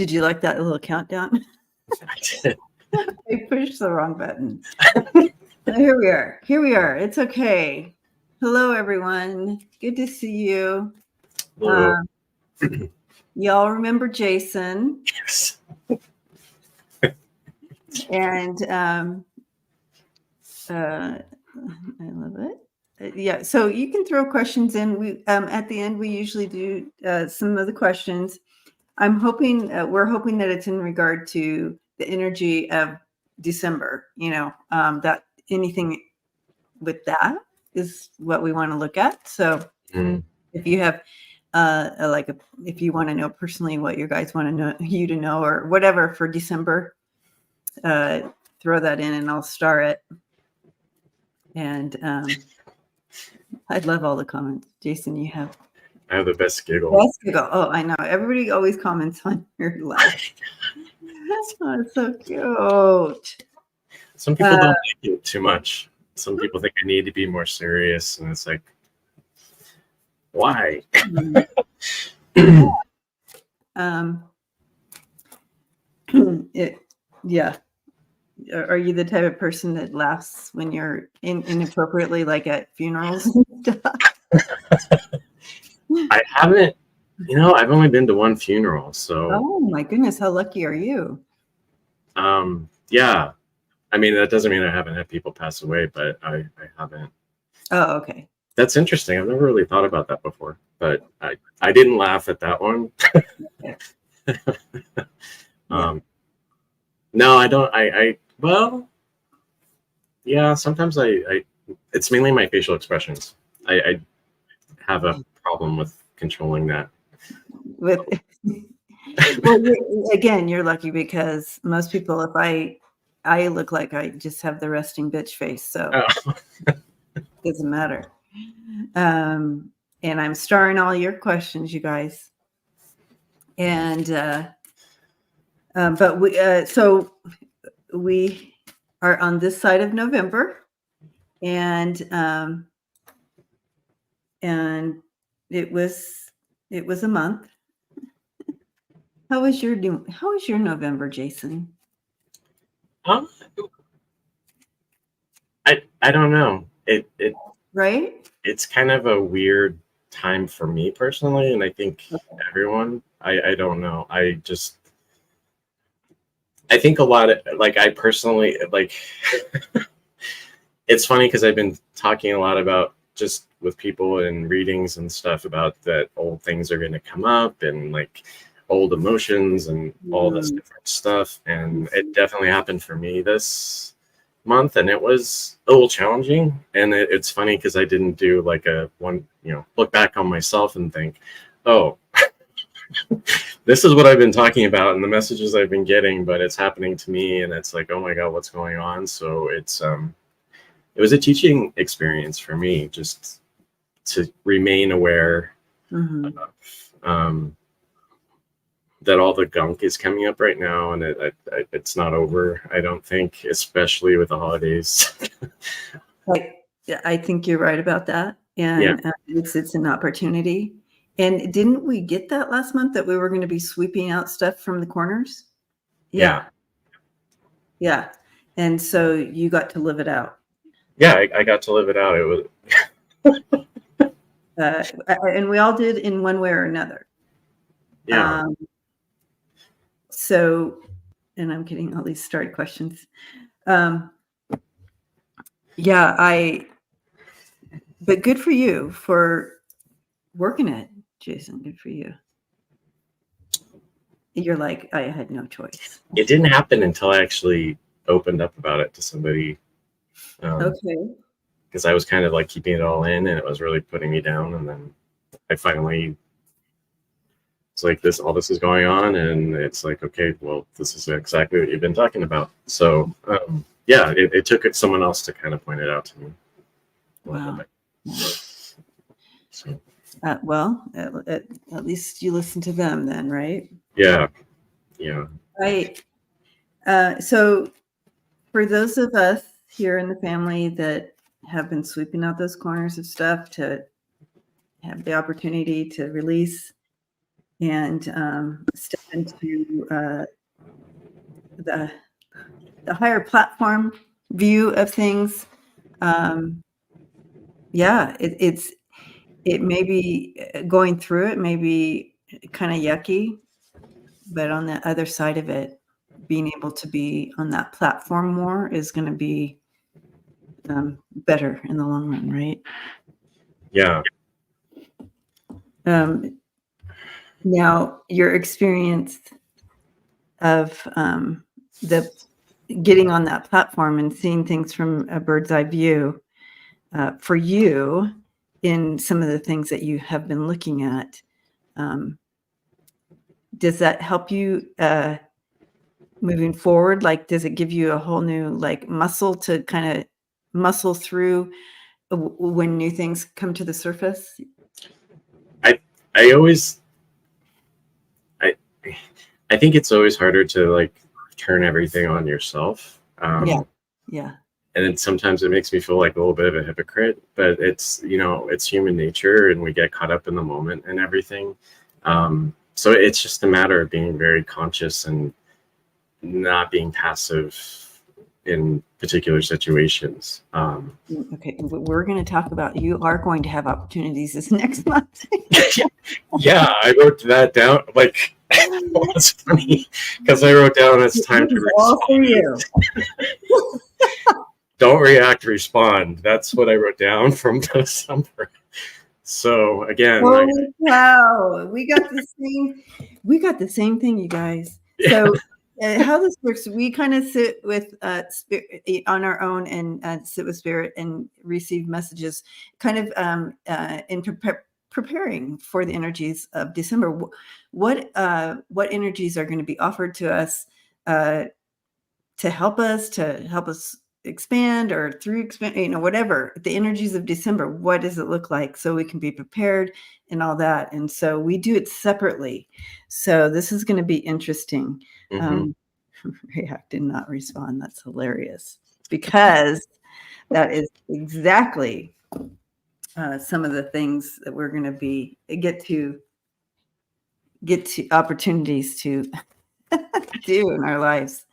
Did you like that little countdown? I did. I pushed the wrong button. Here we are. Here we are. It's okay. Hello, everyone. Good to see you. Hello. Y'all remember Jason? Yes. And I love it. Yeah. So you can throw questions in. We at the end we usually do some of the questions. I'm hoping we're hoping that it's in regard to the energy of December. You know, that anything with that is what we want to look at. So if you have if you want to know personally what you guys want to know or whatever for December, throw that in and I'll star it. And I'd love all the comments. Jason, I have the best giggle. Best giggle. Oh, I know. Everybody always comments on your laugh. Oh, it's so cute. Some people don't like it too much. Some people think I need to be more serious, and it's like, why? Yeah. Are you the type of person that laughs when you're inappropriately, like at funerals and stuff? I haven't. I've only been to one funeral, so. Oh my goodness, how lucky are you? Yeah. I mean, that doesn't mean I haven't had people pass away, but I haven't. Oh, okay. That's interesting. I've never really thought about that before, but I didn't laugh at that one. No, I don't. Well, yeah, sometimes it's mainly my facial expressions. I have a problem with controlling that. Well, again, you're lucky because most people, if I look like I just have the resting bitch face, so it doesn't matter. And I'm starring all your questions, you guys. And but we are on this side of November, and it was a month. How was your November, Jason? I don't know. It right? It's kind of a weird time for me personally, and I think everyone. I don't know. I think a lot of I personally it's funny because I've been talking a lot about just with people in readings and stuff about that old things are going to come up and old emotions and all this different stuff. And it definitely happened for me this month, and it was a little challenging. And it's funny because I didn't do look back on myself and think, oh, this is what I've been talking about and the messages I've been getting, but it's happening to me. And it's like, oh my God, what's going on? So it was a teaching experience for me just to remain aware of, that all the gunk is coming up right now, and it's not over, I don't think, especially with the holidays. I think you're right about that. And it's an opportunity. And didn't we get that last month that we were going to be sweeping out stuff from the corners? Yeah. And so you got to live it out. Yeah, I got to live it out. It was and we all did in one way or another. Yeah. So, and I'm getting all these started questions. But good for you for working it, Jason. Good for you. You're like, I had no choice. It didn't happen until I actually opened up about it to somebody. Okay. Because I was kind of keeping it all in, and it was really putting me down. And then I finally, it's all this is going on, and it's okay, well, this is exactly what you've been talking about. So it took someone else to kind of point it out to me. Wow. So. Well, at least you listen to them then, right? Yeah. Right. So for those of us here in the family that have been sweeping out those corners of stuff to have the opportunity to release, and step into the higher platform view of things. Yeah, it may be going through it, may be kind of yucky, but on the other side of it, being able to be on that platform more is going to be better in the long run, right? Yeah. Now, your experience of the getting on that platform and seeing things from a bird's eye view for you in some of the things that you have been looking at, does that help you moving forward? Like, does it give you a whole new like muscle to kind of muscle through when new things come to the surface? I always I think it's always harder to like turn everything on yourself. Yeah. And then sometimes it makes me feel like a little bit of a hypocrite, but it's, you know, it's human nature and we get caught up in the moment and everything. So it's just a matter of being very conscious and not being passive in particular situations. Okay, we're going to talk about, you are going to have opportunities this next month. Yeah, I wrote that down. Like, it's funny because I wrote down it's time to respond. All for you. Don't react, respond. That's what I wrote down from December. So again, holy cow, we got the same thing, you guys. Yeah. So how this works, we kind of sit with spirit on our own and sit with spirit and receive messages kind of in preparing for the energies of December. What energies are going to be offered to us to help us expand or through expand, you know, whatever the energies of December, what does it look like so we can be prepared and all that. And so we do it separately. So this is going to be interesting. React and not respond. That's hilarious because that is exactly some of the things that we're going to be get to opportunities to do in our lives.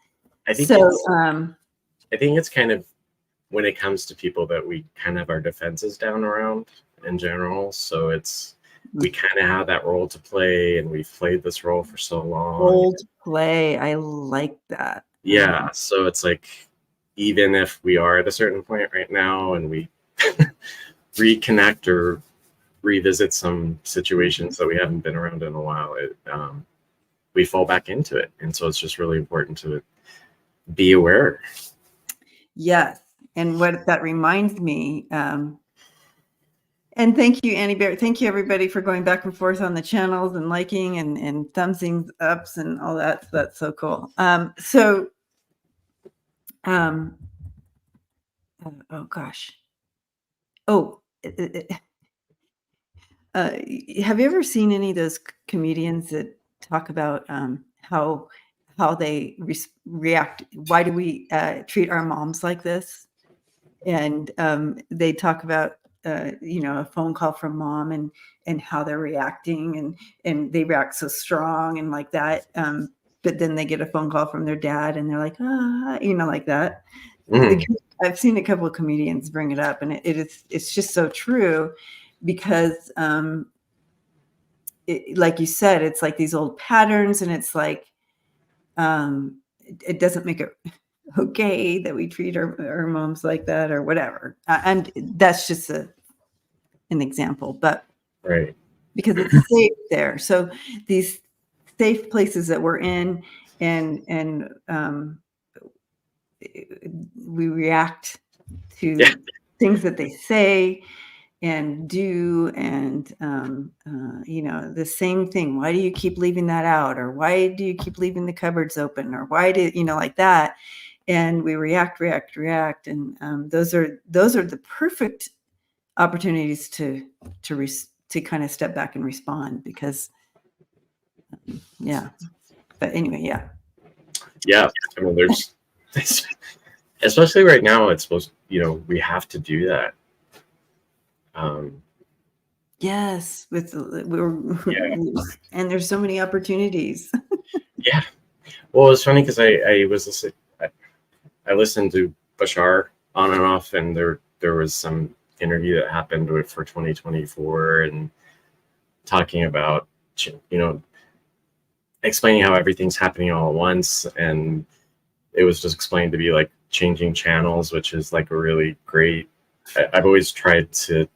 I think it's kind of when it comes to people that we kind of have our defenses down around in general. So we kind of have that role to play, and we've played this role for so long. Role to play. I like that. Yeah. So it's like, even if we are at a certain point right now and we reconnect or revisit some situations that we haven't been around in a while, we fall back into it. And so it's just really important to be aware. Yes. And what that reminds me, and thank you, Annie Bear. Thank you, everybody, for going back and forth on the channels and liking and thumbsing ups and all that. So that's so cool. Oh gosh. Oh, have you ever seen any of those comedians that talk about how they react? Why do we treat our moms like this? And they talk about you know, a phone call from mom and how they're reacting and they react so strong and like that. But then they get a phone call from their dad and they're like, you know, like that. I've seen a couple of comedians bring it up, and it's just so true because like you said, it's like these old patterns, and it's like it doesn't make it okay that we treat our moms like that or whatever. And that's just an example, but right, because it's safe there. So these safe places that we're in, and we react to things that they say and do, and you know, the same thing. Why do you keep leaving that out? Or why do you keep leaving the cupboards open? Or why do you know, like that? And we react, and those are the perfect opportunities to kind of step back and respond, because yeah. But anyway, yeah. I mean, there's especially right now, it's supposed, you know, we have to do that. Yes, with we're Yeah. and there's so many opportunities. Yeah. Well, it's funny because I listened to Bashar on and off, and there was some interview that happened for 2024, and talking about, you know, explaining how everything's happening all at once, and it was just explained to be like changing channels, which is like a really great. I've always tried to,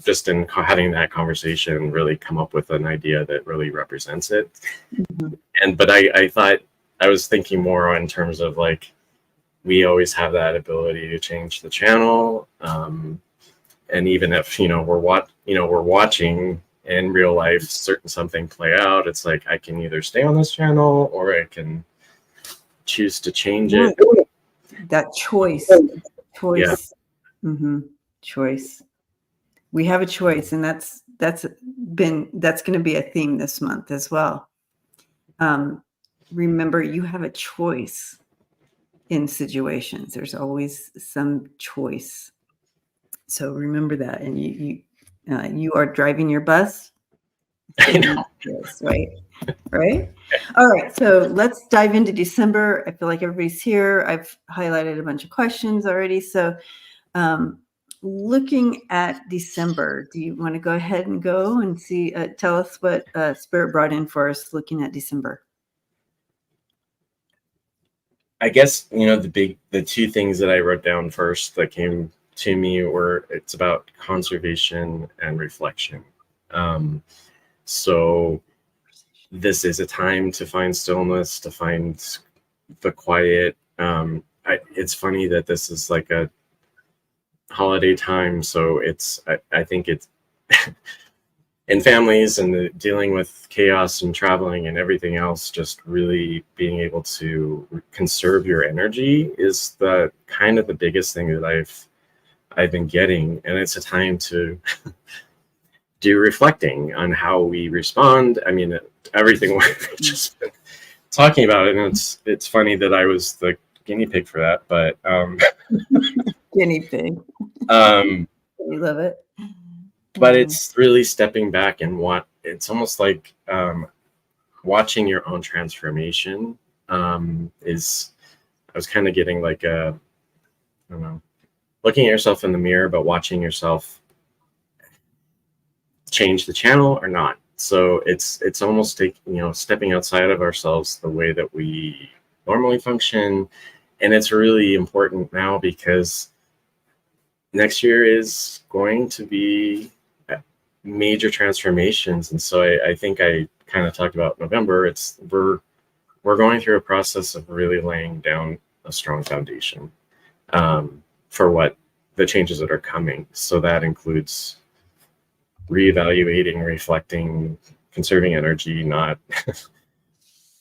just in having that conversation, really come up with an idea that really represents it. But I thought, I was thinking more in terms of like, we always have that ability to change the channel, and even if we're watching in real life something play out, it's like I can either stay on this channel or I can choose to change it. That choice. Yeah. Choice. We have a choice, and that's going to be a theme this month as well. Remember, you have a choice in situations. There's always some choice. So remember that, and you are driving your bus. I know. Yes, right. All right, so let's dive into December. I feel like everybody's here. I've highlighted a bunch of questions already. So looking at December, do you want to go ahead and go and see, tell us what Spirit brought in for us looking at December? I guess, the two things that I wrote down first that came to me were, it's about conservation and reflection. So this is a time to find stillness, to find the quiet. It's funny that this is like a holiday time, so I think it's in families and dealing with chaos and traveling and everything else, just really being able to conserve your energy is the kind of the biggest thing that I've been getting. And it's a time to do reflecting on how we respond. I mean, everything we've just been talking about it, and it's funny that I was the guinea pig for that, but Guinea pig. We love it. But it's really stepping back and it's almost like watching your own transformation is, I was kind of getting like I don't know, looking at yourself in the mirror, but watching yourself change the channel or not. So it's almost stepping outside of ourselves, the way that we normally function. And it's really important now because next year is going to be major transformations. And so I think I kind of talked about November. We're going through a process of really laying down a strong foundation for what the changes that are coming. So that includes reevaluating, reflecting, conserving energy, not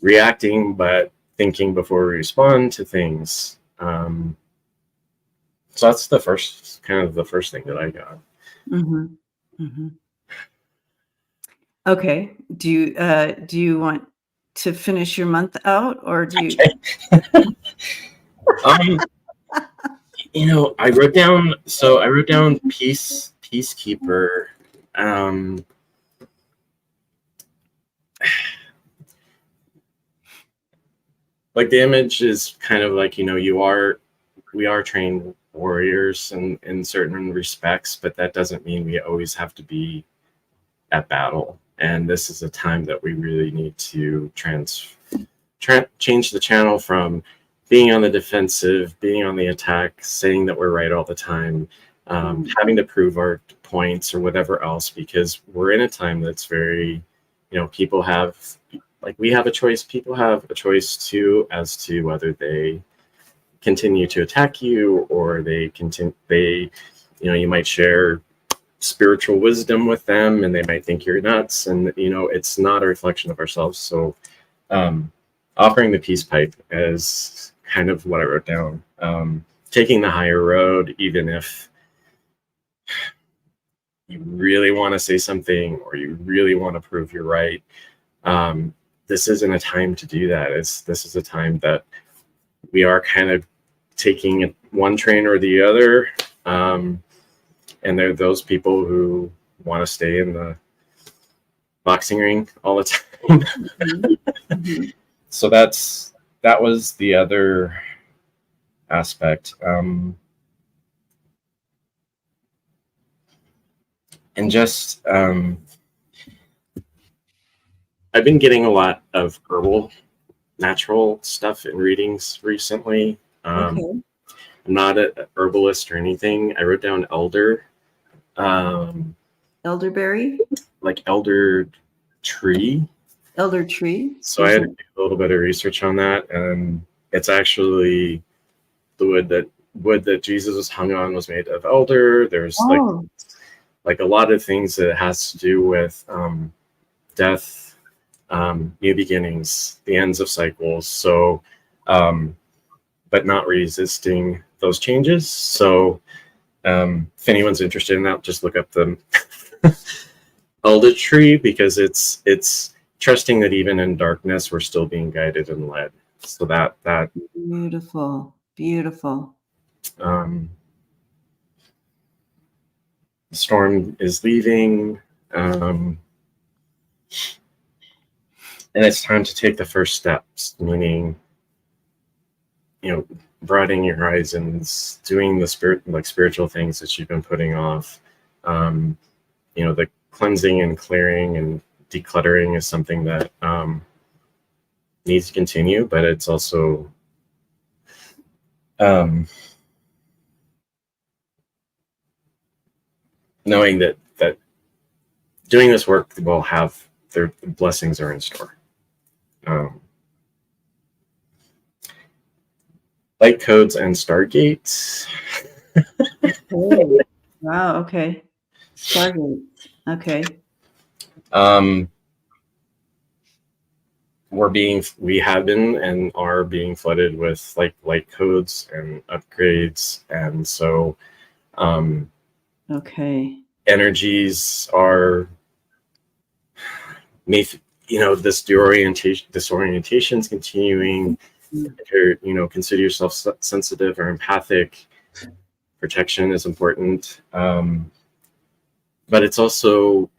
reacting, but thinking before we respond to things. So that's the first thing that I got. Okay. Do you want to finish your month out, or do you? I wrote down peacekeeper. Like the image is kind of like, we are trained warriors in certain respects, but that doesn't mean we always have to be at battle. And this is a time that we really need to change the channel from being on the defensive, being on the attack, saying that we're right all the time, having to prove our points or whatever else, because we're in a time that's very, people have, like, we have a choice, people have a choice too, as to whether they continue to attack you or you might share spiritual wisdom with them and they might think you're nuts, and it's not a reflection of ourselves. So offering the peace pipe as kind of what I wrote down, taking the higher road, even if you really want to say something or you really want to prove you're right. This isn't a time to do that. This is a time that we are kind of taking one train or the other. And there are those people who want to stay in the boxing ring all the time. So that was the other aspect. And just I've been getting a lot of herbal, natural stuff in readings recently. Okay. I'm not an herbalist or anything. I wrote down Elderberry, like elder tree. elder tree. So I had to do a little bit of research on that, and it's actually the wood that Jesus was hung on was made of elder. There's like a lot of things that has to do with death, new beginnings, the ends of cycles. So, but not resisting those changes. So, if anyone's interested in that, just look up the elder tree, because it's trusting that even in darkness, we're still being guided and led. So that beautiful. The storm is leaving, and it's time to take the first steps, meaning, broadening your horizons, doing the spiritual things that you've been putting off. The cleansing and clearing and decluttering is something that needs to continue, but it's also knowing that doing this work will have their blessings are in store. Light codes and stargates. Wow. Okay. Stargates. Okay. We have been and are being flooded with like light codes and upgrades, and so okay, energies are this disorientation is continuing. If you're consider yourself sensitive or empathic, protection is important, but it's also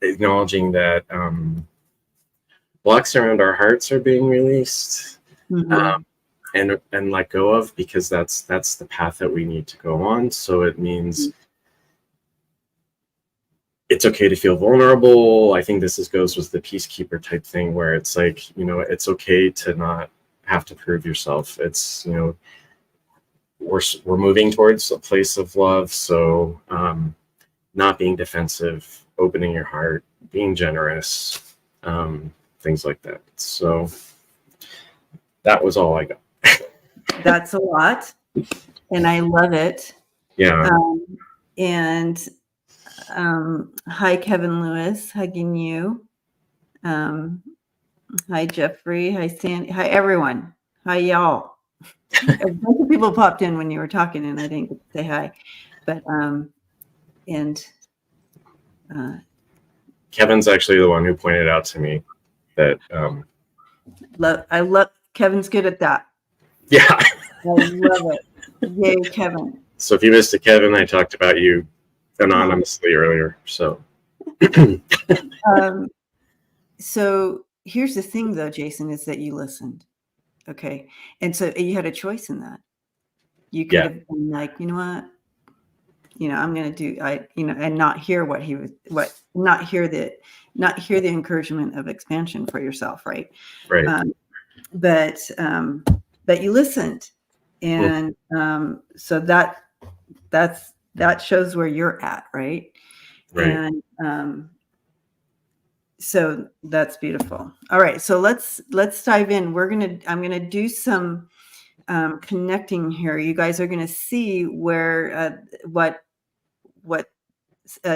acknowledging that blocks around our hearts are being released, and let go of, because that's the path that we need to go on. So it means it's okay to feel vulnerable. I think this goes with the peacekeeper type thing, where it's like, it's okay to not have to prove yourself. It's, we're moving towards a place of love. So not being defensive, opening your heart, being generous, things like that. So that was all I got. That's a lot, and I love it. Yeah. Hi, Kevin Lewis, hugging you. Hi, Jeffrey. Hi, Sandy. Hi, everyone. Hi, y'all. A bunch of people popped in when you were talking, and I didn't get to say hi. But Kevin's actually the one who pointed out to me that I love Kevin's good at that. Yeah. I love it. Yay, Kevin. So if you missed it, Kevin, I talked about you anonymously earlier. So so here's the thing, though, Jason, is that you listened. Okay. And so you had a choice in that. You could have been like, you know what? I'm going to do, and not hear not hear the encouragement of expansion for yourself. Right. Right. But you listened. And so that shows where you're at. Right. Right. And so that's beautiful. All right. So let's dive in. I'm going to do some connecting here. You guys are going to see where what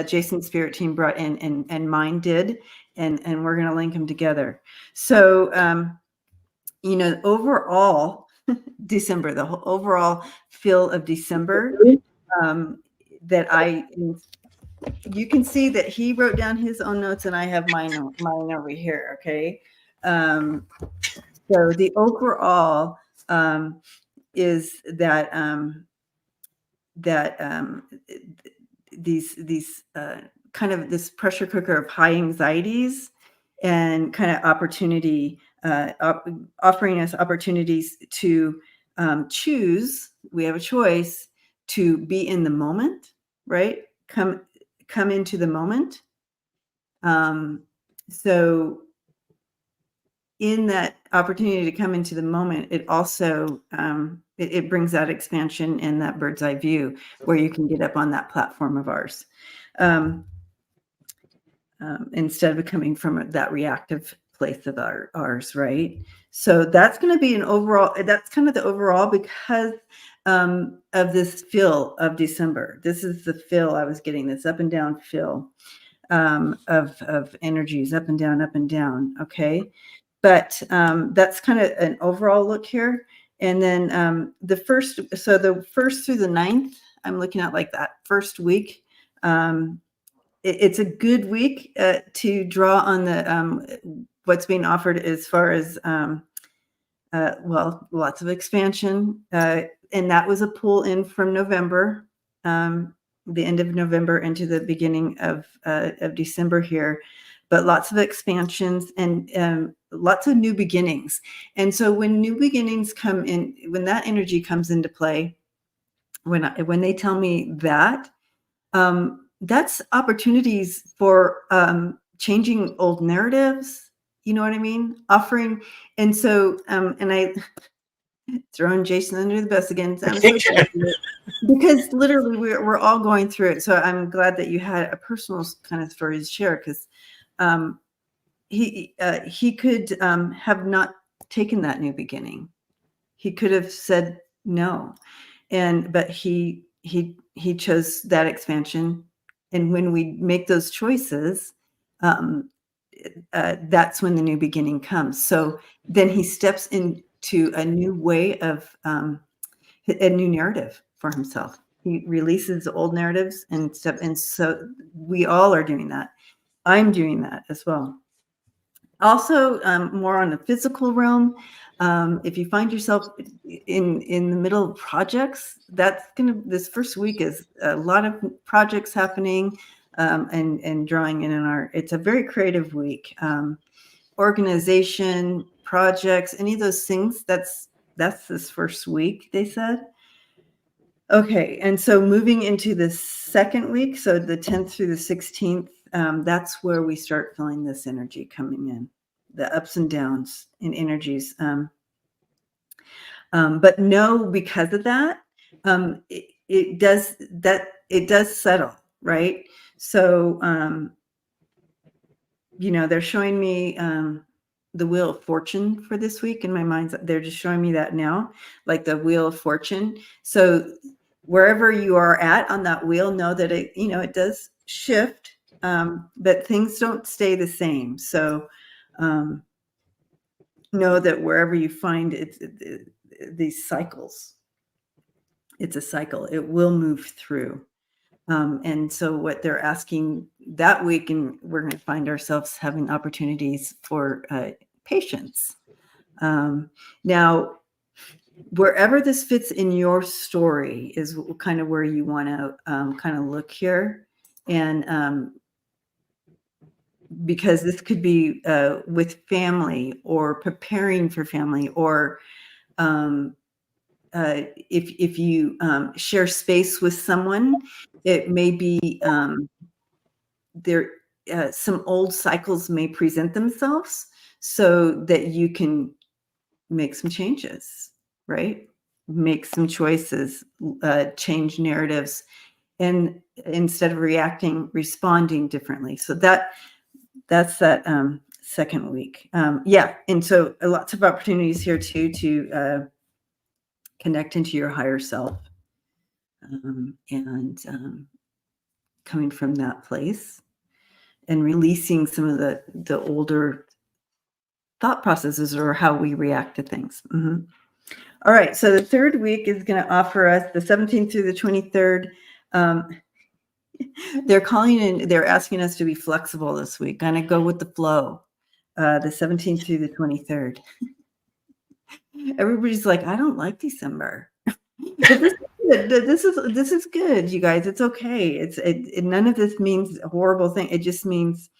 Jason's spirit team brought in and mine did, and we're going to link them together. So overall December, the whole overall feel of December, that you can see that he wrote down his own notes and I have mine over here. Okay. So the overall is that these kind of this pressure cooker of high anxieties and kind of opportunity, offering us opportunities to choose. We have a choice to be in the moment, right? Come into the moment. So in that opportunity to come into the moment, it also it brings that expansion and that bird's eye view where you can get up on that platform of ours, instead of coming from that reactive place of ours, right? So that's going to be an overall. That's kind of the overall because of this feel of December. This is the feel I was getting. This up and down feel of energies, up and down. Okay. But that's kind of an overall look here. And then the first through the 9th, I'm looking at like that first week. It's a good week to draw on the what's being offered as far as well, lots of expansion, and that was a pull in from November, the end of November into the beginning of December here. But lots of expansions and lots of new beginnings. And so when new beginnings come in, when that energy comes into play, when they tell me that, that's opportunities for changing old narratives. You know what I mean? Offering, and so and I throwing Jason under the bus again. I'm so sorry because literally we're all going through it. So I'm glad that you had a personal kind of story to share because he could have not taken that new beginning. He could have said no, but he chose that expansion. And when we make those choices, that's when the new beginning comes. So then he steps into a new way of a new narrative for himself. He releases the old narratives and stuff. And so we all are doing that. I'm doing that as well. Also, more on the physical realm, if you find yourself in the middle of projects, this first week is a lot of projects happening and drawing in it's a very creative week. Organization, projects, any of those things, that's this first week, they said. Okay, and so moving into the second week, so the 10th through the 16th, that's where we start feeling this energy coming in, the ups and downs in energies. But no, because of that, it does settle, right? So, they're showing me the Wheel of Fortune for this week in my mind. They're just showing me that now, like the Wheel of Fortune. So wherever you are at on that wheel, know that it does shift, but things don't stay the same. So know that wherever you find these cycles, it's a cycle. It will move through. And so what they're asking that week, and we're going to find ourselves having opportunities for patience. Now, wherever this fits in your story is kind of where you want to kind of look here. And because this could be with family or preparing for family, or if you share space with someone, it may be there. Some old cycles may present themselves so that you can make some changes, right? Make some choices, change narratives, and instead of responding differently. So that's that second week. Yeah, and so lots of opportunities here too to connect into your higher self, and coming from that place and releasing some of the older thought processes or how we react to things. Mm-hmm. All right, so the third week is going to offer us the 17th through the 23rd. They're asking us to be flexible this week, kind of go with the flow, the 17th through the 23rd. Everybody's like, I don't like December. But this is good. This is good, you guys. It's okay. None of this means a horrible thing. It just means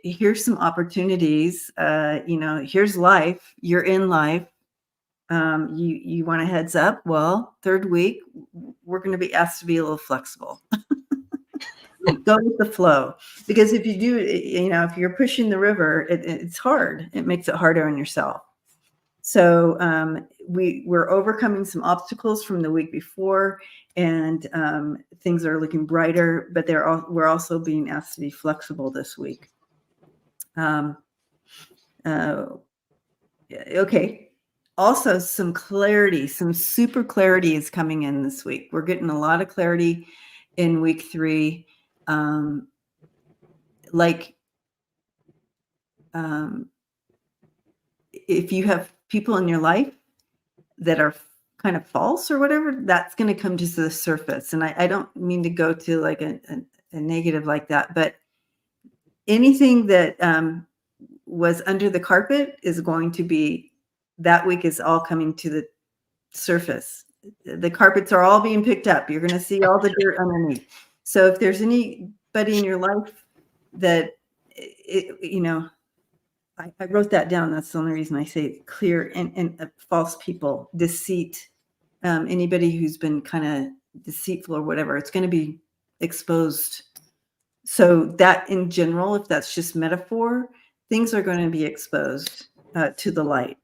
here's some opportunities. Here's life. You're in life. You want a heads up? Well, third week, we're going to be asked to be a little flexible. Go with the flow, because if you do, if you're pushing the river, it's hard. It makes it harder on yourself. So we're overcoming some obstacles from the week before, and things are looking brighter. But we're also being asked to be flexible this week. Okay. Also, some clarity, some super clarity is coming in this week. We're getting a lot of clarity in week 3. If you have people in your life that are kind of false or whatever, that's going to come to the surface. And I don't mean to go to like a negative like that, but anything that was under the carpet is going to be, that week is all coming to the surface. The carpets are all being picked up. You're going to see all the dirt underneath. So if there's anybody in your life that, I wrote that down. That's the only reason I say it, clear and false people, deceit, anybody who's been kind of deceitful or whatever, it's going to be exposed. So that in general, if that's just metaphor, things are going to be exposed to the light.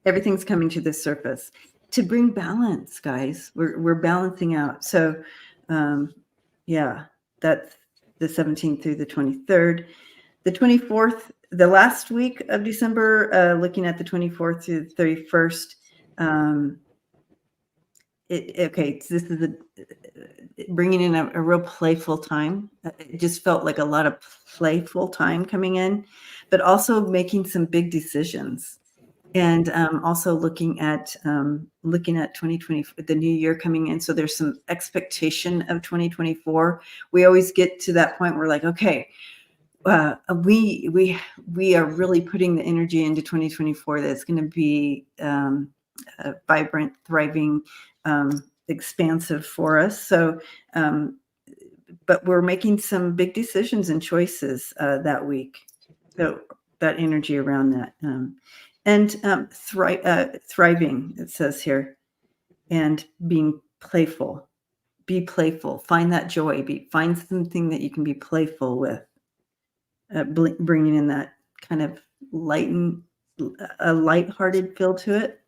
Everything's coming to the surface to bring balance, guys. We're balancing out. So, that's the 17th through the 23rd. The 24th, the last week of December, looking at the 24th through the 31st. This is bringing in a real playful time. It just felt like a lot of playful time coming in, but also making some big decisions. And also looking at 2020, the new year coming in. So there's some expectation of 2024. We always get to that point where we're like, okay, we are really putting the energy into 2024. That's going to be vibrant, thriving, expansive for us. So, but we're making some big decisions and choices that week. So that energy around that. And thriving, it says here, and being playful. Be playful. Find that joy. Find something that you can be playful with. Bringing in that kind of a lighthearted feel to it.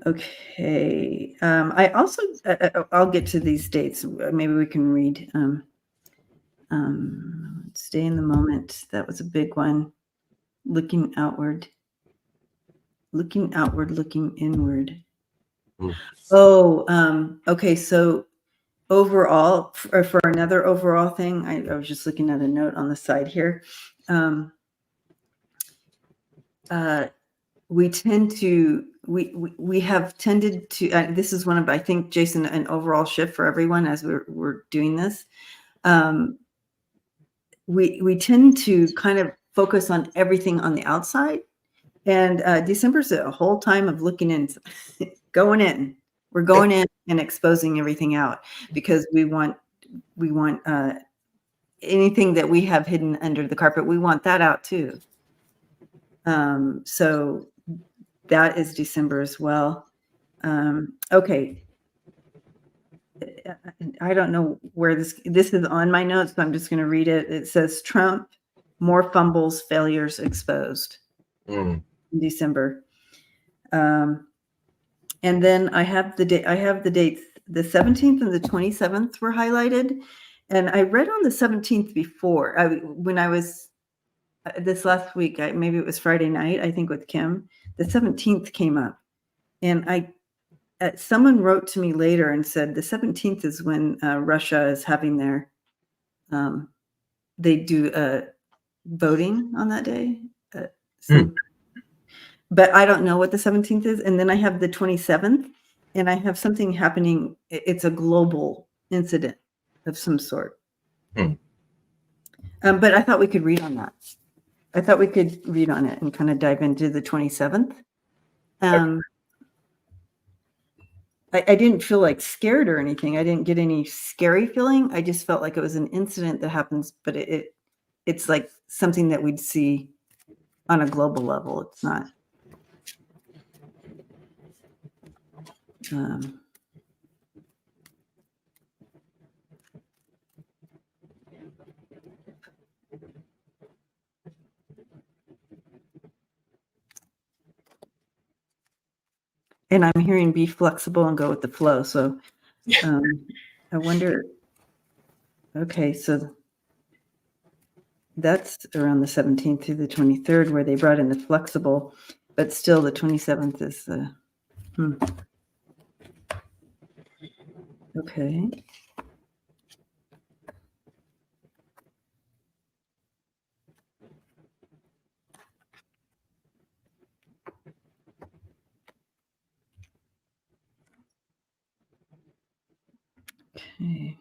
Okay. I also, I'll get to these dates. Maybe we can read. Stay in the moment. That was a big one. Looking outward, looking inward. Okay. So overall, for another overall thing, I was just looking at a note on the side here. We have tended to, this is one of, I think, Jason, an overall shift for everyone as we're doing this. We tend to kind of focus on everything on the outside, and December's a whole time of looking in, going in. We're going in and exposing everything out, because we want anything that we have hidden under the carpet. We want that out too. So that is December as well. Okay. I don't know where this is on my notes, but I'm just going to read it. It says Trump, more fumbles, failures exposed in December. And then I have the dates. The 17th and the 27th were highlighted. And I read on the 17th before, when I was this last week, maybe it was Friday night, I think, with Kim, the 17th came up. And someone wrote to me later and said the 17th is when Russia is having they do voting on that day. But I don't know what the 17th is. And then I have the 27th, and I have something happening. It's a global incident of some sort. But I thought we could read on that. I thought we could read on it and kind of dive into the 27th. I didn't feel like scared or anything. I didn't get any scary feeling. I just felt like it was an incident that happens, but it's like something that we'd see on a global level. It's not. And I'm hearing be flexible and go with the flow. So I wonder, okay, so that's around the 17th through the 23rd where they brought in the flexible, but still the 27th is the, okay. Okay.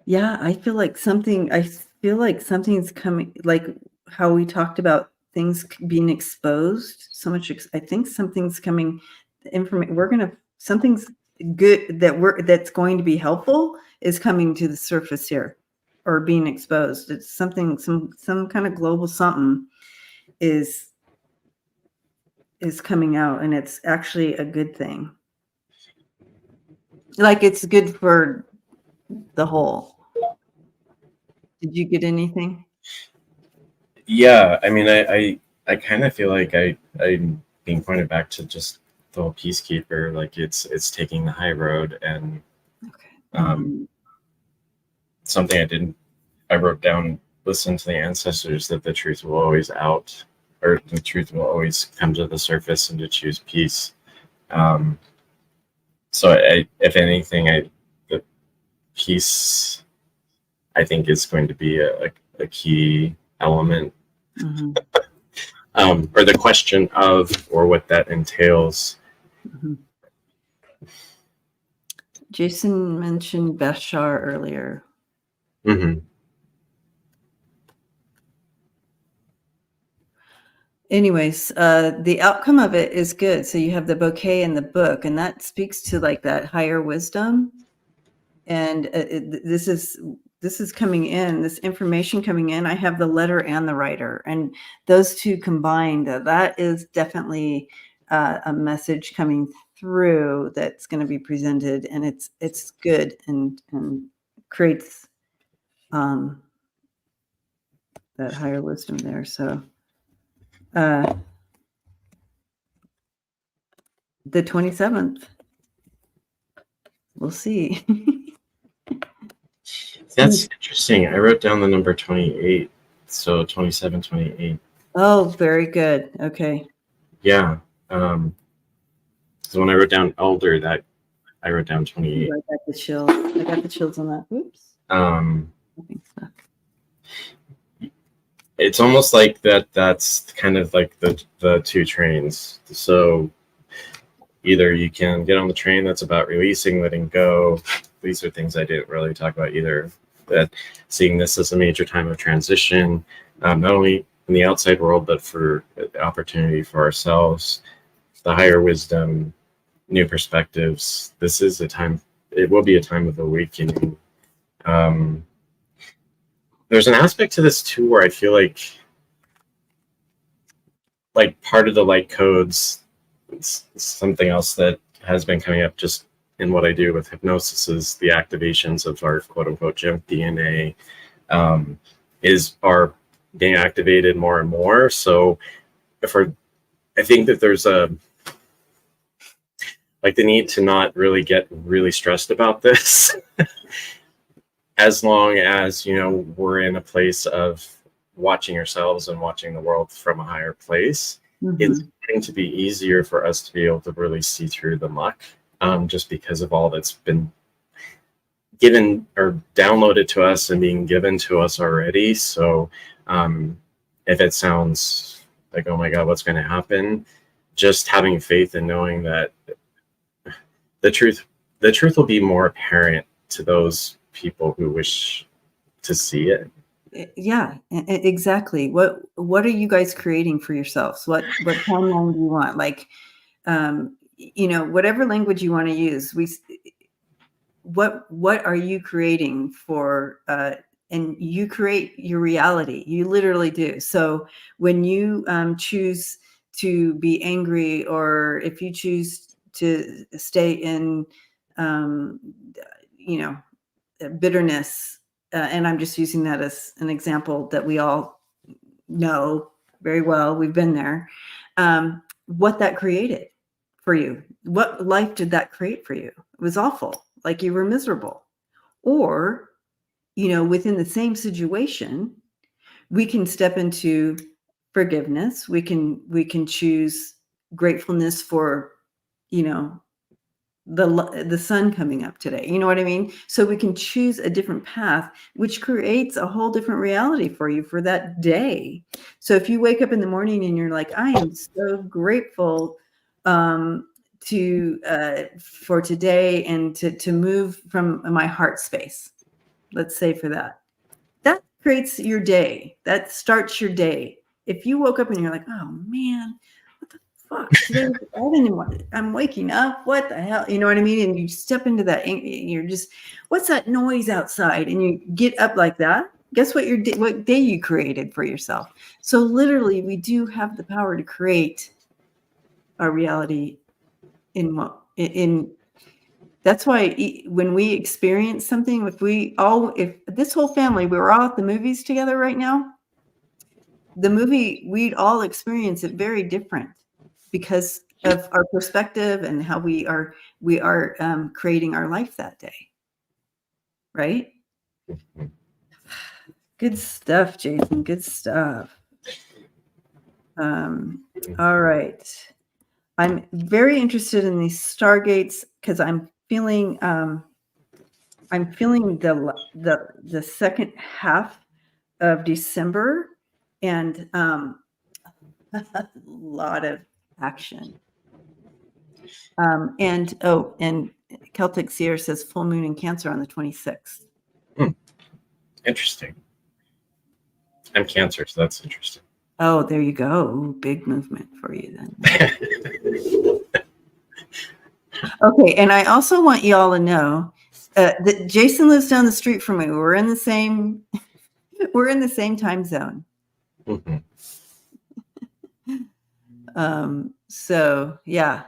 Yeah, I feel like something's coming, like how we talked about things being exposed so much. I think something's coming, something's good that's going to be helpful is coming to the surface here or being exposed. It's something, some kind of global something is coming out, and it's actually a good thing. Like it's good for the whole. Did you get anything? Yeah, I mean, I kind of feel like I'm being pointed back to just the whole peacekeeper, like it's taking the high road, and something I wrote down, listen to the ancestors, that the truth will always out, or the truth will always come to the surface, and to choose peace. So if anything, the peace, I think, is going to be a key element. Or the question of, or what that entails. Jason mentioned Bashar earlier. Anyways, the outcome of it is good. So you have the bouquet and the book, and that speaks to like that higher wisdom. And this is coming in, this information coming in. I have the letter and the writer, and those two combined, that is definitely a message coming through that's going to be presented, and it's good and creates that higher wisdom there. So the 27th, we'll see. That's interesting. I wrote down the number 28, so 27, 28. Oh, very good. Okay. Yeah. So when I wrote down elder, that I wrote down 28. I got the chills. I got the chills on that. Oops. It's almost like that's kind of like the two trains. So either you can get on the train that's about releasing, letting go. These are things I didn't really talk about either. That seeing this as a major time of transition, not only in the outside world, but for the opportunity for ourselves, the higher wisdom, new perspectives. This is a time, it will be a time of awakening. There's an aspect to this too where I feel like part of the light codes, it's something else that has been coming up just in what I do with hypnosis, is the activations of our quote unquote junk DNA are being activated more and more. So I think that there's the need to not really get really stressed about this as long as, we're in a place of watching ourselves and watching the world from a higher place. It's going to be easier for us to be able to really see through the muck, just because of all that's been given or downloaded to us and being given to us already. So if it sounds like, oh my God, what's going to happen? Just having faith and knowing that the truth will be more apparent to those people who wish to see it. Yeah, exactly. What are you guys creating for yourselves? What timeline do you want? Like, whatever language you want to use, what are you creating for? And you create your reality. You literally do. So when you choose to be angry, or if you choose to stay in, you know, bitterness, and I'm just using that as an example that we all know very well. We've been there. What that created for you. What life did that create for you? It was awful. Like you were miserable. Or, within the same situation, we can step into forgiveness. We can choose gratefulness for, the sun coming up today. You know what I mean? So we can choose a different path, which creates a whole different reality for you for that day. So if you wake up in the morning and you're like, I am so grateful for today, and to move from my heart space, let's say, for that creates your day. That starts your day. If you woke up and you're like, oh man, what the fuck today? I'm waking up. What the hell? You know what I mean? And you step into that, and you're just, what's that noise outside? And you get up like that. Guess what? What day you created for yourself. So literally, we do have the power to create our reality in. That's why when we experience something, if this whole family, we were all at the movies together right now, the movie, we'd all experience it very different because of our perspective and how we are creating our life that day. Right? Good stuff, Jason. Good stuff. All right. I'm very interested in these stargates because I'm feeling the second half of December, and a lot of action. And Celtic Seer says full moon in Cancer on the 26th. Interesting. I'm Cancer, so that's interesting. Oh, there you go. Ooh, big movement for you then. Okay, and I also want you all to know that Jason lives down the street from me. We're in the same time zone. Mm-hmm. So yeah.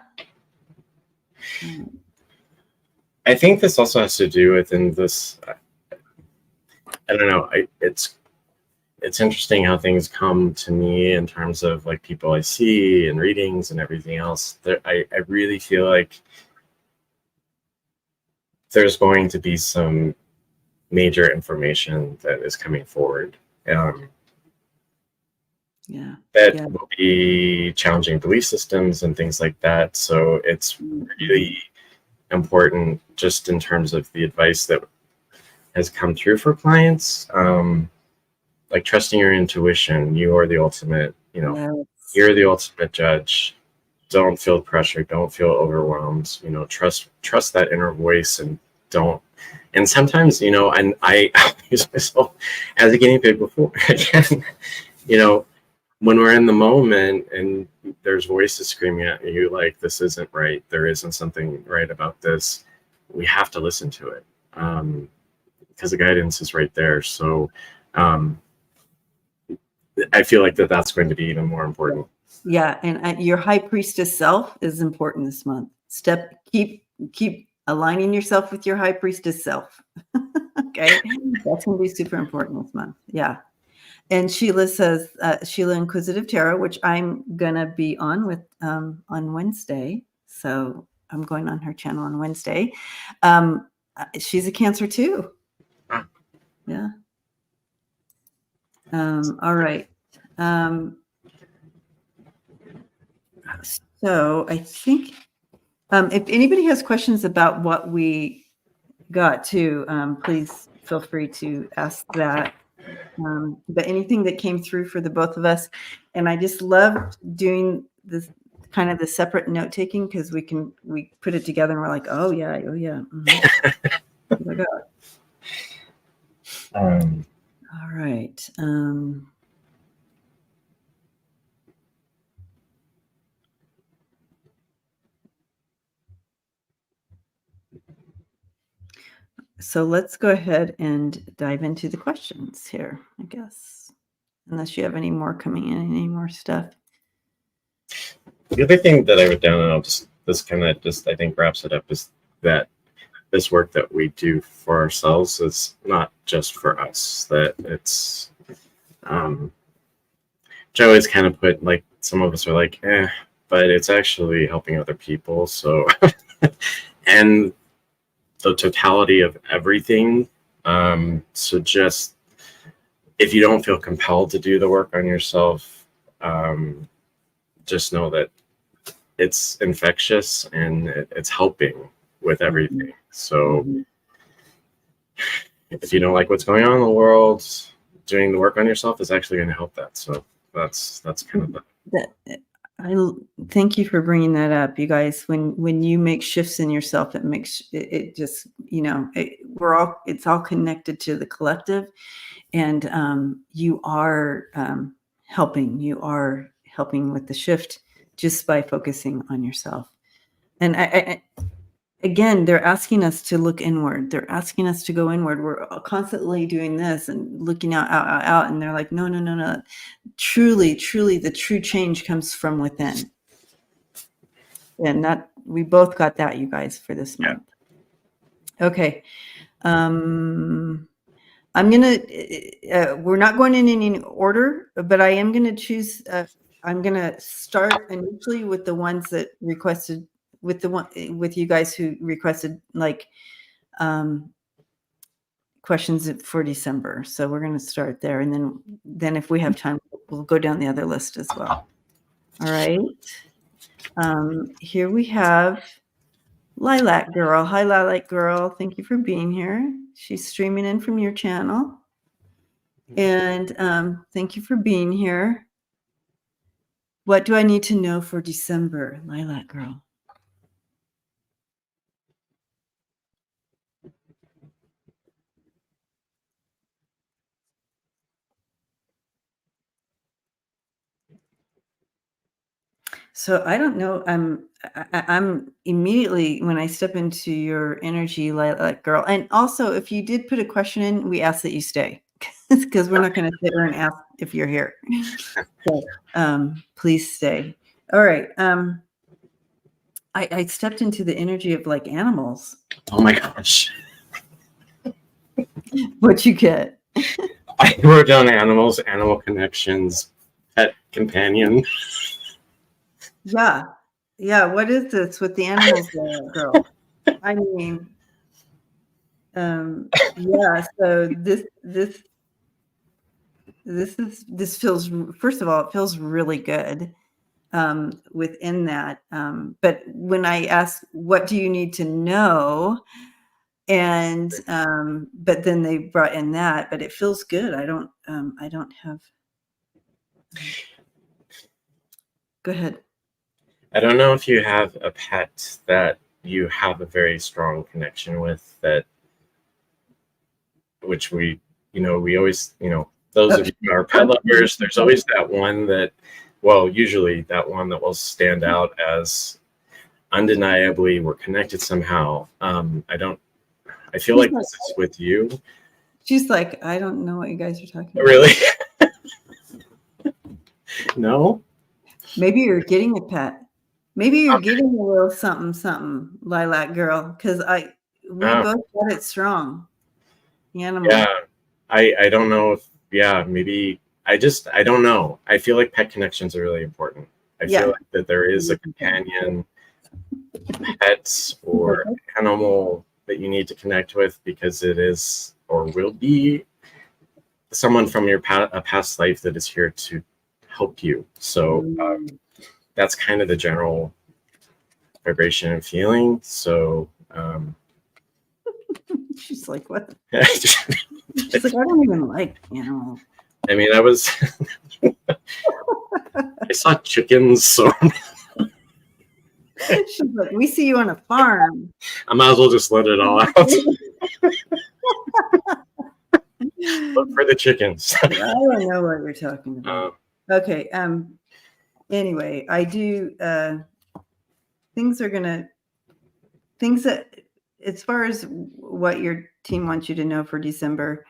I think this also has to do with this. I don't know. It's interesting how things come to me in terms of like people I see and readings and everything else. I really feel like there's going to be some major information that is coming forward. That will be challenging belief systems and things like that. So it's really important just in terms of the advice that has come through for clients. Like trusting your intuition. You are the ultimate, you're the ultimate judge. Don't feel pressure. Don't feel overwhelmed. Trust that inner voice and don't. And sometimes, and I use myself as a guinea pig before. Again, when we're in the moment and there's voices screaming at you like, this isn't right. There isn't something right about this. We have to listen to it because the guidance is right there. So I feel like that's going to be even more important. Yeah, and your high priestess self is important this month. Keep aligning yourself with your high priestess self. Okay, that's going to be super important this month. Yeah, and Sheila says Sheila Inquisitive Tarot, which I'm gonna be on with on Wednesday. So I'm going on her channel on Wednesday. She's a Cancer too. Yeah. All right. So I think if anybody has questions about what we got to, please feel free to ask that. But anything that came through for the both of us, and I just loved doing this kind of the separate note taking, because we put it together and we're like, oh yeah. Oh, all right. So let's go ahead and dive into the questions here, I guess. Unless you have any more coming in, any more stuff. The other thing that I wrote down, and this kind of just I think wraps it up, is that this work that we do for ourselves is not just for us. That it's, Joe always kind of put, like, some of us are like, but it's actually helping other people. So, and the totality of everything. So just, if you don't feel compelled to do the work on yourself, just know that it's infectious and it's helping with everything. So if you don't like what's going on in the world, doing the work on yourself is actually going to help that. So that's kind of I thank you for bringing that up, you guys. When you make shifts in yourself, it makes it just, it's all connected to the collective, and you are helping with the shift just by focusing on yourself. And I again, they're asking us to look inward. They're asking us to go inward. We're constantly doing this and looking out, and they're like, no. Truly, the true change comes from within. And that we both got that, you guys, for this month. Okay. I'm gonna. We're not going in any order, but I am gonna choose. I'm gonna start initially with the ones that requested. With you guys who requested questions for December. So we're going to start there, and then if we have time, we'll go down the other list as well. All right. Here we have Lilac Girl. Hi, Lilac Girl. Thank you for being here. She's streaming in from your channel, and thank you for being here. What do I need to know for December, Lilac Girl? So I don't know. I'm immediately, when I step into your energy, Lilac Girl. And also, if you did put a question in, we ask that you stay, because we're not going to sit here and ask if you're here. So please stay. All right. I stepped into the energy of like animals. Oh my gosh. What you get? I wrote down animals, animal connections, pet companion. Yeah. What is this with the animals, girl? I mean, yeah. So this feels, first of all, it feels really good within that. But when I ask, what do you need to know? And but then they brought in that, but it feels good. I don't have. Go ahead. I don't know if you have a pet that you have a very strong connection with, that, which we always, those of you who are pet lovers, there's always that one that, well, usually that one that will stand out as undeniably we're connected somehow. I feel like this is with you. She's like, I don't know what you guys are talking about. Really? No? Maybe you're getting a pet. Maybe you're getting a little something, Lilac Girl, because we both got it strong. Animal. Yeah. I don't know if, maybe I don't know. I feel like pet connections are really important. I feel like that there is a companion, pet, or animal that you need to connect with, because it is or will be someone from your past life that is here to help you. So that's kind of the general vibration and feeling. So she's like, what? She's like, I don't even like animals. I mean, I saw chickens, so She's like, we see you on a farm. I might as well just let it all out. Look for the chickens. I don't know what you're talking about. Okay. Anyway, I do. Things that, as far as what your team wants you to know for December,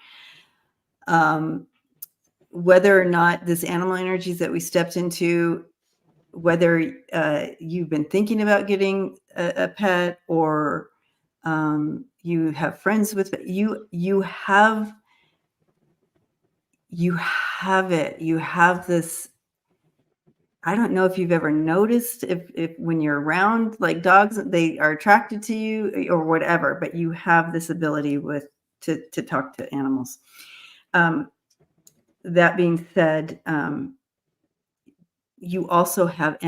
whether or not this animal energies that we stepped into, whether you've been thinking about getting a pet, or you have friends with you have it. You have this. I don't know if you've ever noticed if when you're around like dogs, they are attracted to you or whatever, but you have this ability to talk to animals. That being said, you also have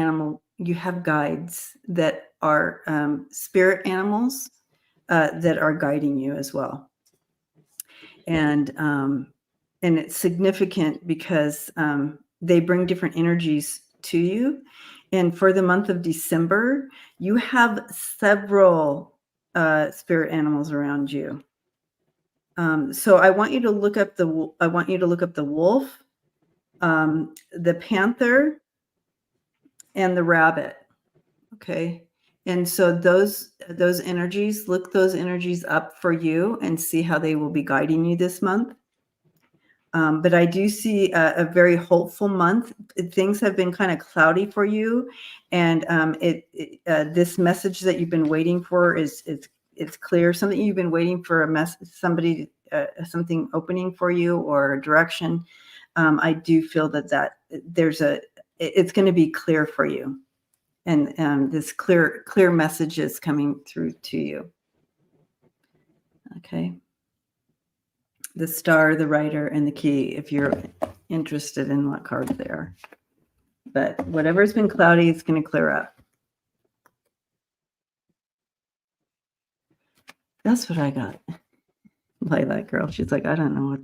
guides that are spirit animals that are guiding you as well. And it's significant because they bring different energies to you. And for the month of December, you have several spirit animals around you. So I want you to look up the wolf, the panther, and the rabbit. Okay. And so those energies, look those energies up for you and see how they will be guiding you this month. But I do see a very hopeful month. Things have been kind of cloudy for you, and this message that you've been waiting for is clear. Something you've been waiting for something opening for you or a direction. I do feel that it's going to be clear for you, and this clear message is coming through to you. Okay. The star, the rider, and the key, if you're interested in what cards they are. But whatever's been cloudy, it's going to clear up. That's what I got. Lilac girl. She's like, I don't know what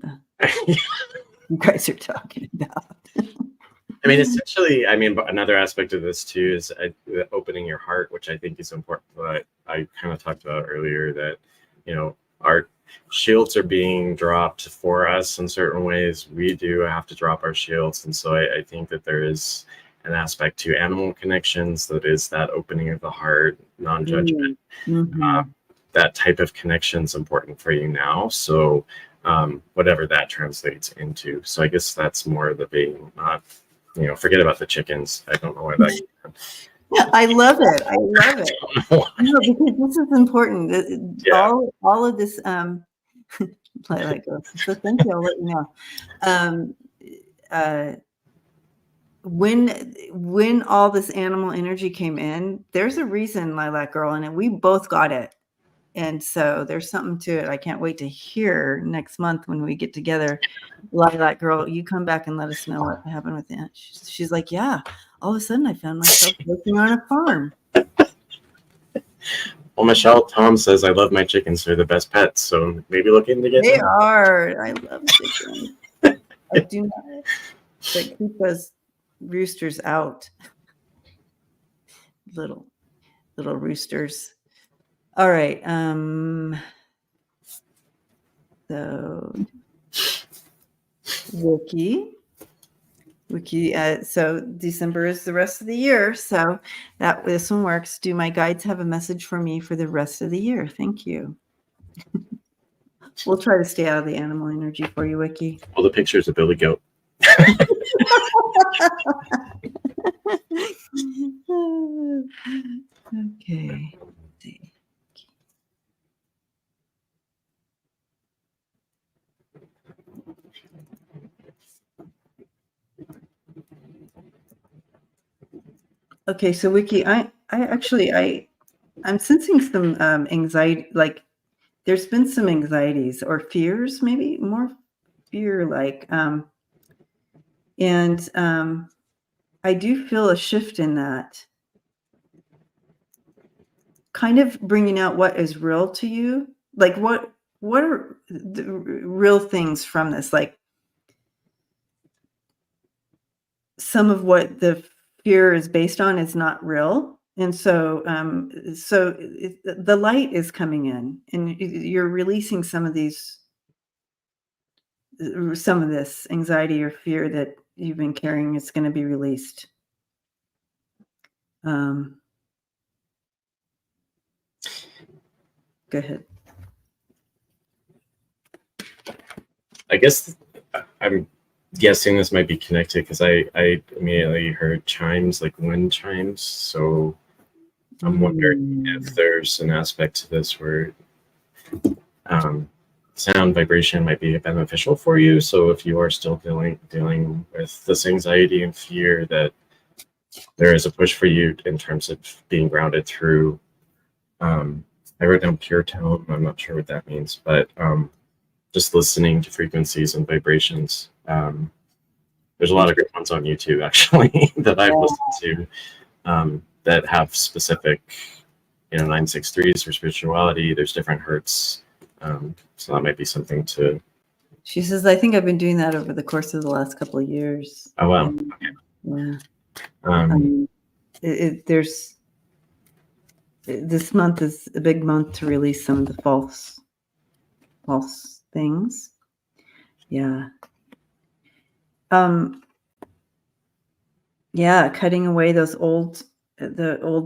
you guys are talking about. I mean, essentially, another aspect of this too is opening your heart, which I think is important. But I kind of talked about earlier that, our shields are being dropped for us in certain ways. We do have to drop our shields. And so I think that there is an aspect to animal connections that is that opening of the heart, non-judgment. Mm-hmm. That type of connection is important for you now. So whatever that translates into. So I guess that's more the being, forget about the chickens. I don't know why that. Yeah, I love it. No, because this is important. Yeah. All of this, Lilac girl. So thank you. I'll let you know. When all this animal energy came in, there's a reason, Lilac girl, and we both got it. And so there's something to it. I can't wait to hear next month when we get together. Lilac girl, you come back and let us know what happened with that. She's like, yeah, all of a sudden I found myself working on a farm. Well, Michelle, Tom says, I love my chickens. They're the best pets. So maybe look into getting They them. are. I love chickens. I do not. But keep those roosters out. Little roosters. All right. So Wiki. So December is the rest of the year. So this one works. Do my guides have a message for me for the rest of the year? Thank you. We'll try to stay out of the animal energy for you, Wiki. Well, the picture's a billy goat. Okay. Let's see. Okay, so Wiki, I'm sensing some anxiety, like there's been some anxieties or fears, maybe more fear, like and I do feel a shift in that, kind of bringing out what is real to you. Like what are the real things from this? Like some of what the fear is based on is not real, And so, the light is coming in, and you're releasing some of this anxiety or fear that you've been carrying. It's going to be released. Go ahead. I guess I'm guessing this might be connected because I immediately heard chimes, like wind chimes. So I'm wondering if there's an aspect to this where sound vibration might be beneficial for you. So if you are still dealing with this anxiety and fear, that there is a push for you in terms of being grounded through. I wrote down pure tone. I'm not sure what that means, but just listening to frequencies and vibrations. There's a lot of great ones on YouTube actually that I've listened to that have specific, 963s for spirituality. There's different hertz. So that might be something to. She says, I think I've been doing that over the course of the last couple of years. Oh, wow. Yeah. Okay. This month is a big month to release some of the false things. Yeah. Yeah, cutting away the old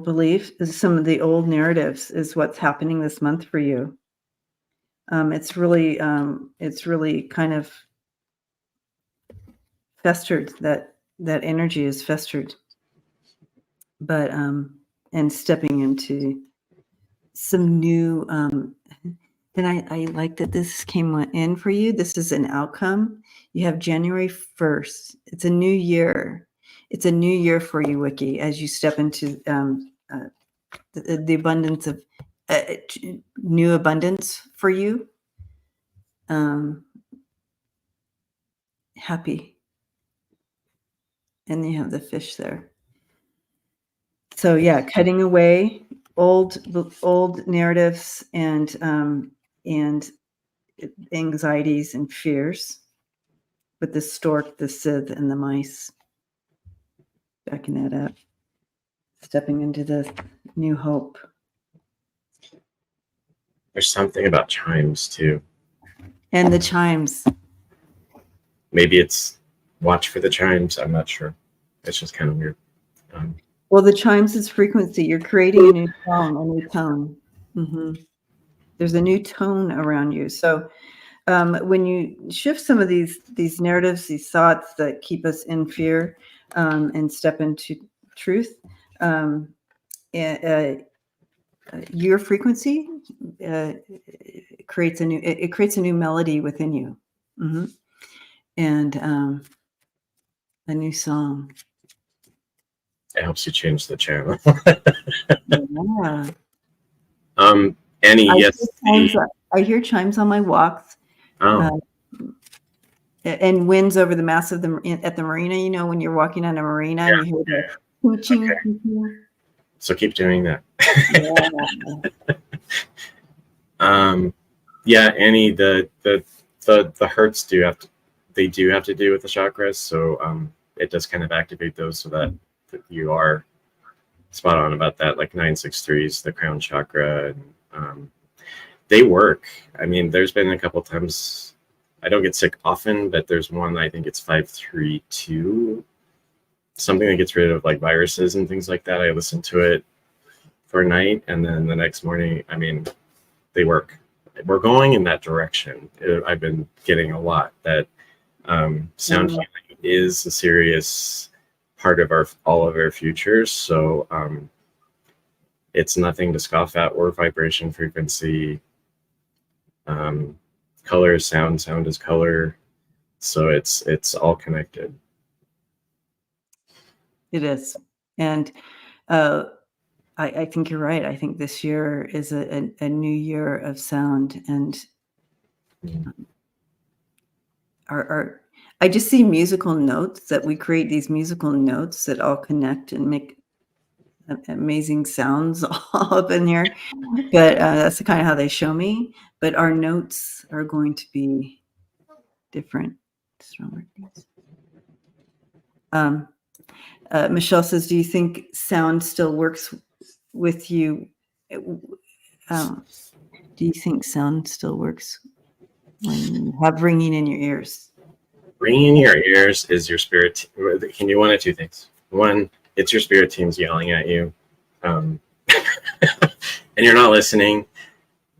beliefs, some of the old narratives is what's happening this month for you. It's really kind of festered. That energy is festered, but and stepping into some new. And I like that this came in for you. This is an outcome. You have January 1st. It's a new year. It's a new year for you, Wiki, as you step into the abundance of new abundance for you. Happy. And you have the fish there. So yeah, cutting away old narratives and anxieties and fears with the stork, the Sith, and the mice. Backing that up. Stepping into the new hope. There's something about chimes too. And the chimes. Maybe it's watch for the chimes. I'm not sure. It's just kind of weird. Well, the chimes is frequency. You're creating a new song, a new tone. Mm-hmm. There's a new tone around you. So when you shift some of these narratives, these thoughts that keep us in fear, and step into truth, your frequency creates a new melody within you, and a new song. It helps you change the channel. Yeah. Annie, yes. I hear chimes on my walks. Oh. And winds over the mass of at the marina. When you're walking on a marina, and you hear the hooching. Okay. So keep doing that. Yeah. Yeah, Annie, the hertz do have to do with the chakras, so it does kind of activate those so that you are spot on about that, like 963s, the crown chakra, and they work. I mean, there's been a couple times I don't get sick often, but there's one, I think it's 532, something that gets rid of like viruses and things like that. I listen to it for a night, and then the next morning, I mean, they work. We're going in that direction. I've been getting a lot that sound healing is a serious part of all of our futures. So it's nothing to scoff at, or vibration, frequency, color is sound, sound is color. So it's all connected. It is. And I think you're right. I think this year is a new year of sound, and I just see musical notes that we create, these musical notes that all connect and make amazing sounds all up in here. But that's kind of how they show me. But our notes are going to be different. Michelle says, do you think sound still works with you. Do you think sound still works when you have ringing in your ears? Ringing in your ears is your spirit. Can do one of two things. One, it's your spirit team's yelling at you, and you're not listening.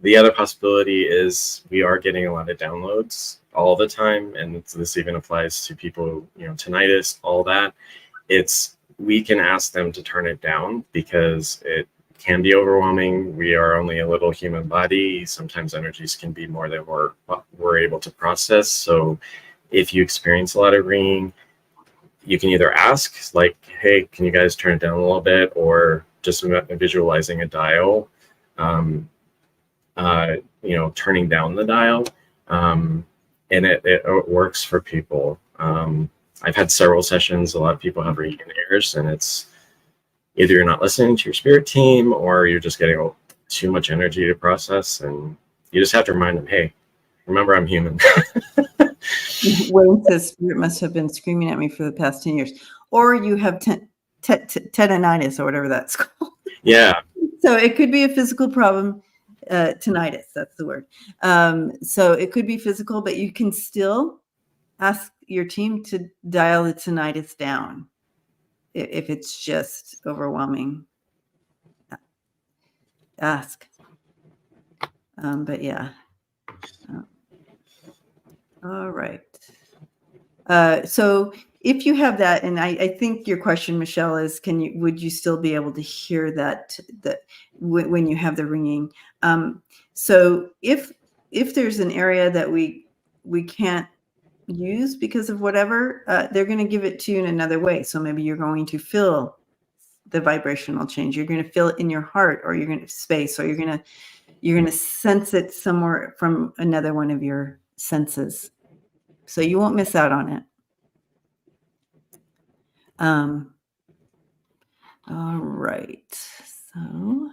The other possibility is we are getting a lot of downloads all the time, and this even applies to people, tinnitus, all that. We can ask them to turn it down because it can be overwhelming. We are only a little human body. Sometimes energies can be more than we're able to process. So if you experience a lot of ringing, you can either ask, like, hey, can you guys turn it down a little bit, or just visualizing a dial, turning down the dial, and it works for people. I've had several sessions. A lot of people have ringing in ears, and it's either you're not listening to your spirit team, or you're just getting too much energy to process, and you just have to remind them, hey, remember, I'm human. Wayne says spirit must have been screaming at me for the past 10 years. Or you have tinnitus, or whatever that's called. Yeah. So it could be a physical problem. Tinnitus, that's the word. So it could be physical, but you can still ask your team to dial the tinnitus down if it's just overwhelming. Ask. But yeah. All right. So if you have that, and I think your question, Michelle, is would you still be able to hear that when you have the ringing? So if there's an area that we can't use because of whatever, they're going to give it to you in another way. So maybe you're going to feel the vibrational change. You're going to feel it in your heart, or you're going to space, or you're going to sense it somewhere from another one of your senses. So you won't miss out on it. All right. So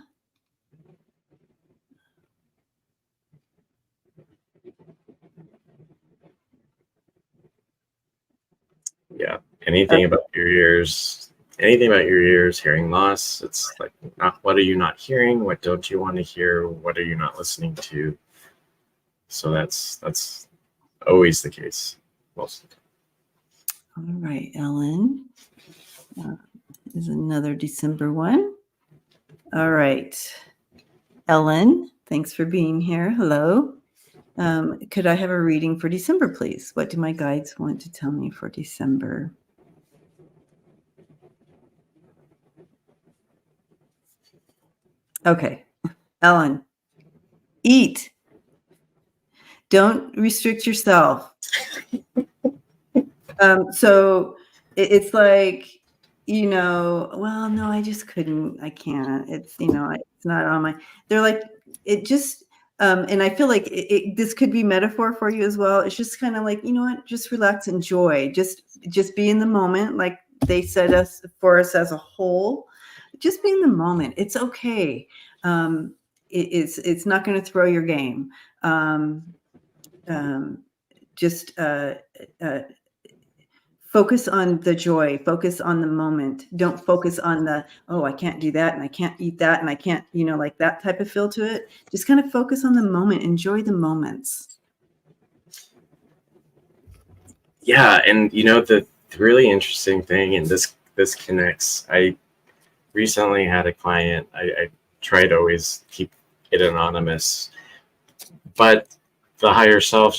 yeah, anything about your ears, hearing loss. It's like, what are you not hearing? What don't you want to hear? What are you not listening to? So that's always the case most of the time. All right, Ellen. Is another December one. All right. Ellen, thanks for being here. Hello. Could I have a reading for December, please? What do my guides want to tell me for December? Okay. Ellen, eat. Don't restrict yourself. So it's like, well, no, I just couldn't. I can't. It's, it's not on my, they're like, it just, and I feel like this could be metaphor for you as well. It's just kind of like, you know what, just relax, enjoy, just be in the moment. Like they said for us as a whole, just be in the moment. It's okay. It's not going to throw your game. Just focus on the joy, focus on the moment. Don't focus on I can't do that, and I can't eat that, and I can't, like that type of feel to it. Just kind of focus on the moment, enjoy the moments. Yeah. And the really interesting thing, and this connects, I recently had a client, I try to always keep it anonymous, but the higher self,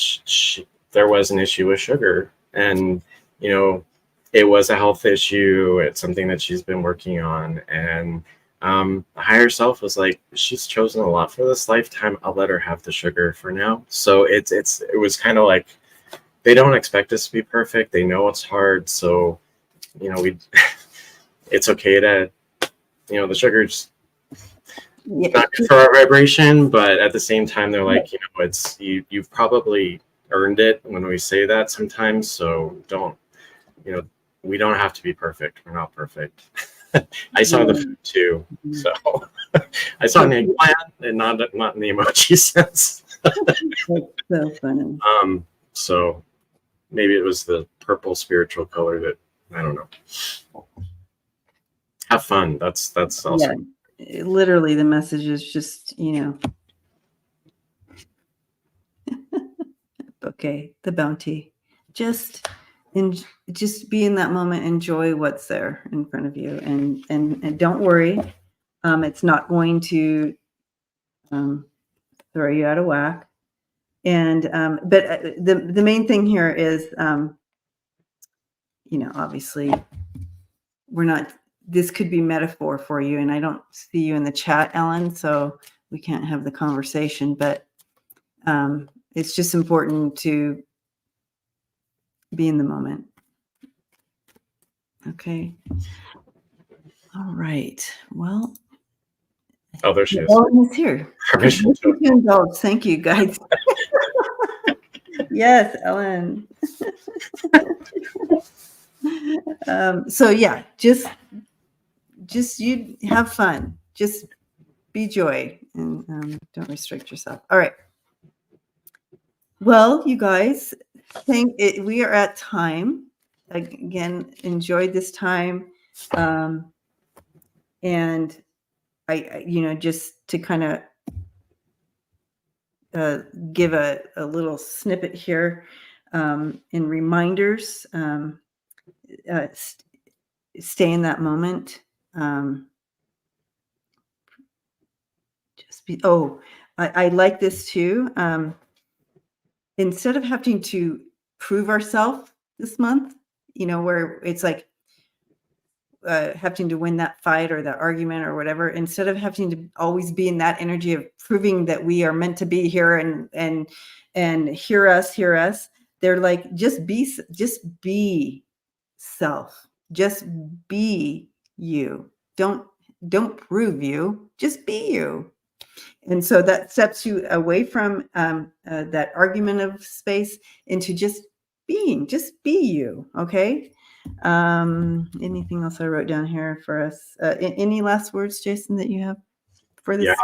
there was an issue with sugar, and it was a health issue. It's something that she's been working on, and the higher self was like, she's chosen a lot for this lifetime. I'll let her have the sugar for now. So it was kind of like, they don't expect us to be perfect. They know it's hard. So, it's okay to, the sugar's not good for our vibration, but at the same time, they're like, it's you've probably earned it when we say that sometimes. So don't, we don't have to be perfect. We're not perfect. I saw the food too, so I saw an eggplant, and not in the emoji sense. So funny. So maybe it was the purple spiritual color that, I don't know. Have fun. That's also. literally the message is just, okay, the bounty. Just be in that moment, enjoy what's there in front of you, and don't worry. It's not going to throw you out of whack. And but the main thing here is obviously this could be metaphor for you, and I don't see you in the chat, Ellen, so we can't have the conversation, but it's just important to be in the moment. Okay. All right. Well. Oh, there she is. Ellen is here. Thank you, guys. Yes, Ellen. So yeah, just you have fun. Just be joy and don't restrict yourself. All right. Well, you guys, we are at time. Again, enjoyed this time. And I just to kind of give a little snippet here in reminders. Stay in that moment. Just be. Oh, I like this too. Instead of having to prove ourselves this month, where it's like having to win that fight or that argument or whatever, instead of having to always be in that energy of proving that we are meant to be here and hear us, they're like, just be self, just be you. Don't prove you, just be you. And so that steps you away from that argument of space into just be you. Okay. Anything else I wrote down here for us? Any last words, Jason, that you have for this? Yeah,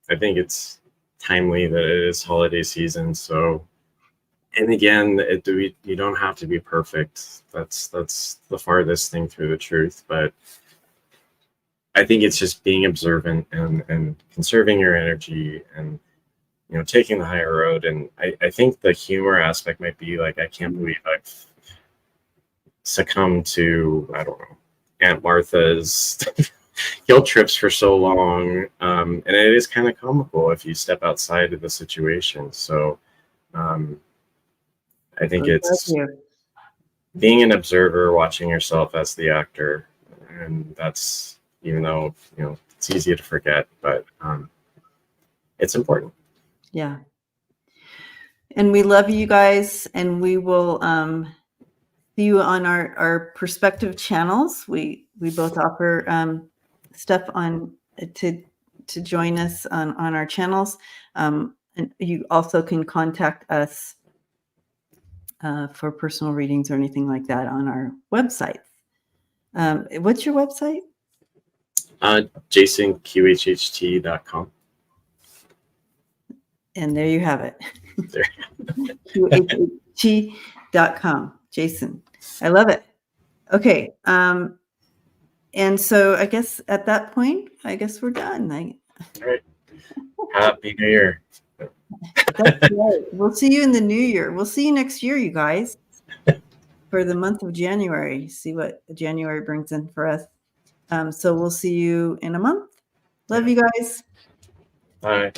I think it's timely that it is holiday season. So, and again, you don't have to be perfect. That's the farthest thing through the truth. But I think it's just being observant and conserving your energy and, taking the higher road. And I think the humor aspect might be like, I can't believe I've succumbed to, I don't know, Aunt Martha's guilt trips for so long. And it is kind of comical if you step outside of the situation. So I think it's being an observer, watching yourself as the actor. And that's, even though, it's easy to forget, but it's important. Yeah. And we love you guys, and we will see you on our perspective channels. We both offer stuff on to join us on our channels. And you also can contact us for personal readings or anything like that on our website. What's your website? JasonQHHT.com. And there you have it. QHHT.com. Jason. I love it. Okay. And so I guess at that point, we're done. All right. Happy New Year. That's right. We'll see you in the new year. We'll see you next year, you guys, for the month of January. See what January brings in for us. So we'll see you in a month. Love you guys. Bye.